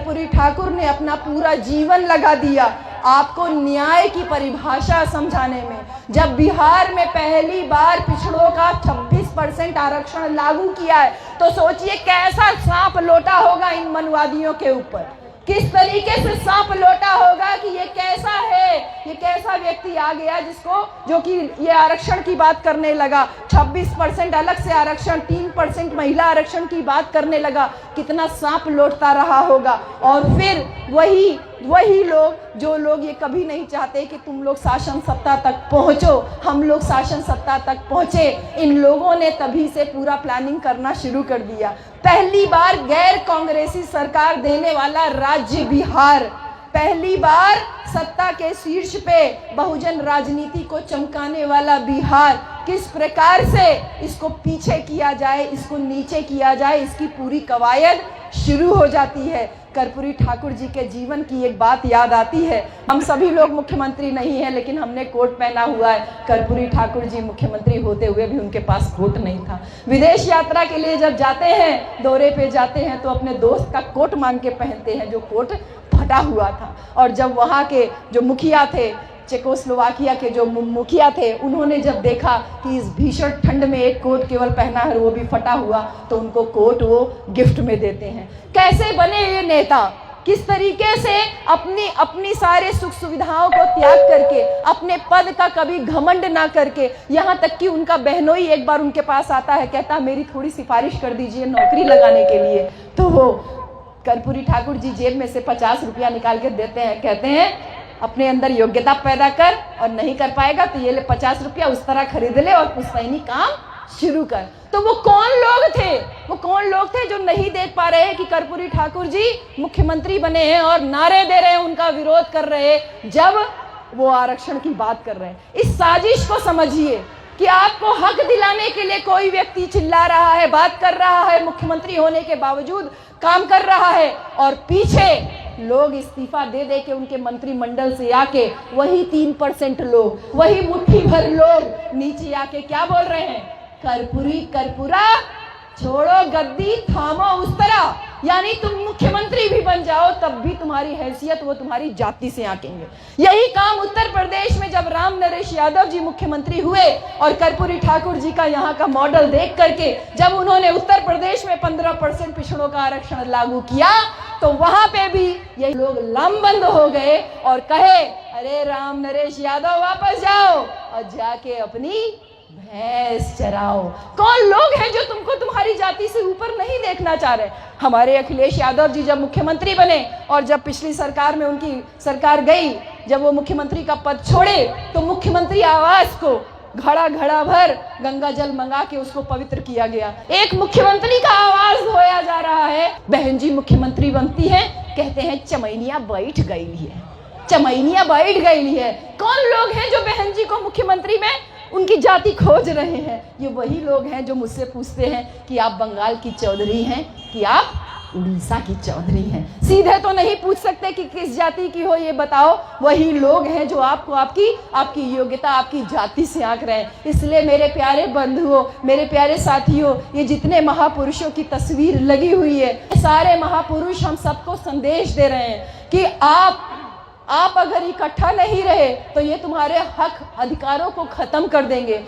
कर्पूरी ठाकुर ने अपना पूरा जीवन लगा दिया आपको न्याय की परिभाषा समझाने में। जब बिहार में पहली बार पिछड़ों का 26% आरक्षण लागू किया है, तो सोचिए कैसा सांप लोटा होगा इन मनवादियों के ऊपर, किस तरीके से सांप लोटा होगा कि ये कैसा है, ये कैसा व्यक्ति आ गया जिसको, जो कि ये आरक्षण की बात करने लगा, 26% अलग से आरक्षण, 3% महिला आरक्षण की बात करने लगा, कितना सांप लौटता रहा होगा। और फिर वही लोग, जो लोग ये कभी नहीं चाहते कि तुम लोग शासन सत्ता तक पहुंचो, हम लोग शासन सत्ता तक पहुंचे, इन लोगों ने तभी से पूरा प्लानिंग करना शुरू कर दिया। पहली बार गैर कांग्रेसी सरकार देने वाला राज्य बिहार, पहली बार सत्ता के शीर्ष पे बहुजन राजनीति को चमकाने वाला बिहार, किस प्रकार से इसको पीछे किया जाए, इसको नीचे किया जाए, इसकी पूरी कवायद शुरू हो जाती है। कर्पूरी ठाकुर जी के जीवन की एक बात याद आती है। हम सभी लोग मुख्यमंत्री नहीं हैं, लेकिन हमने कोट पहना हुआ है। कर्पूरी ठाकुर जी मुख्यमंत्री होते हुए भी उनके पास कोट नहीं था। विदेश यात्रा के लिए जब जाते हैं, दौरे पे जाते हैं, तो अपने दोस्त का कोट मांग के पहनते हैं जो कोट फटा हुआ था। और जब वहाँ के जो मुखिया थे, चेकोस्लोवाकिया के जो मुखिया थे, उन्होंने जब देखा कि इस भीषण ठंड में एक कोट केवल पहना है, वो भी फटा हुआ, तो उनको कोट वो गिफ्ट में देते हैं। कैसे बने ये नेता, किस तरीके से अपनी सारे सुख सुविधाओं को त्याग करके, अपने पद का कभी घमंड ना करके, यहाँ तक कि उनका बहनोई एक बार उनके पास आता है, कहता मेरी थोड़ी सिफारिश कर दीजिए नौकरी लगाने के लिए, तो वो कर्पूरी ठाकुर जी जेब में से 50 रुपया निकाल के देते हैं, कहते हैं अपने अंदर योग्यता पैदा कर, और नहीं कर पाएगा तो ये ले 50 रुपया उस तरह खरीद ले और पुश्तैनी काम शुरू कर। तो वो कौन लोग थे जो नहीं देख पा रहे हैं कि कर्पूरी ठाकुर जी मुख्यमंत्री बने हैं और नारे दे रहे हैं, उनका विरोध कर रहे हैं जब वो आरक्षण की बात कर रहे हैं। इस साजिश को समझिए कि आपको हक दिलाने के लिए कोई व्यक्ति चिल्ला रहा है, बात कर रहा है, मुख्यमंत्री होने के बावजूद काम कर रहा है, और पीछे लोग इस्तीफा दे दे के उनके मंत्रिमंडल से आके वही 3% लोग, वही मुट्ठी भर लोग नीचे आके क्या बोल रहे हैं, कर्पूरी कर्पूरा छोड़ो गद्दी थामो उस्तरा। यानी तुम मुख्यमंत्री भी बन जाओ तब भी तुम्हारी हैसियत वो तुम्हारी जाति से आंकेंगे। यही काम उत्तर प्रदेश में जब राम नरेश यादव जी मुख्यमंत्री हुए और कर्पूरी ठाकुर जी का यहाँ का मॉडल देख करके जब उन्होंने उत्तर प्रदेश में 15% पिछड़ों का आरक्षण लागू किया, तो वहां पे भी यही लोग लामबंद हो गए और कहे अरे राम नरेश यादव वापस जाओ और जाके अपनी भैंस चराओ। कौन लोग हैं जो तुमको तुम्हारी जाति से ऊपर नहीं देखना चाह रहे? हमारे अखिलेश यादव जी जब मुख्यमंत्री बने और जब पिछली सरकार में उनकी सरकार गई, जब वो मुख्यमंत्री का पद छोड़े, तो मुख्यमंत्री आवास को घड़ा घड़ा भर गंगा जल मंगा के उसको पवित्र किया गया। एक मुख्यमंत्री का आवाज धोया जा रहा है। बहन जी मुख्यमंत्री बनती है, कहते हैं चमैनिया बैठ गई है, चमैनिया बैठ गई है। कौन लोग हैं जो बहन जी को मुख्यमंत्री में उनकी जाति खोज रहे हैं? ये वही लोग हैं जो मुझसे पूछते हैं कि आप बंगाल की चौधरी हैं कि आप उड़ीसा की चौधरी हैं। सीधे तो नहीं पूछ सकते कि किस जाति की हो, ये बताओ। वही लोग हैं जो आपको आपकी योग्यता, आपकी जाति से आंक रहे हैं। इसलिए मेरे प्यारे बंधुओं, मेरे प्यारे साथियों, ये जितने महापुरुषों की तस्वीर लगी हुई है, सारे महापुरुष हम सबको संदेश दे रहे हैं कि आप अगर इकट्ठा नहीं रहे तो ये तुम्हारे हक अधिकारों को खत्म कर देंगे।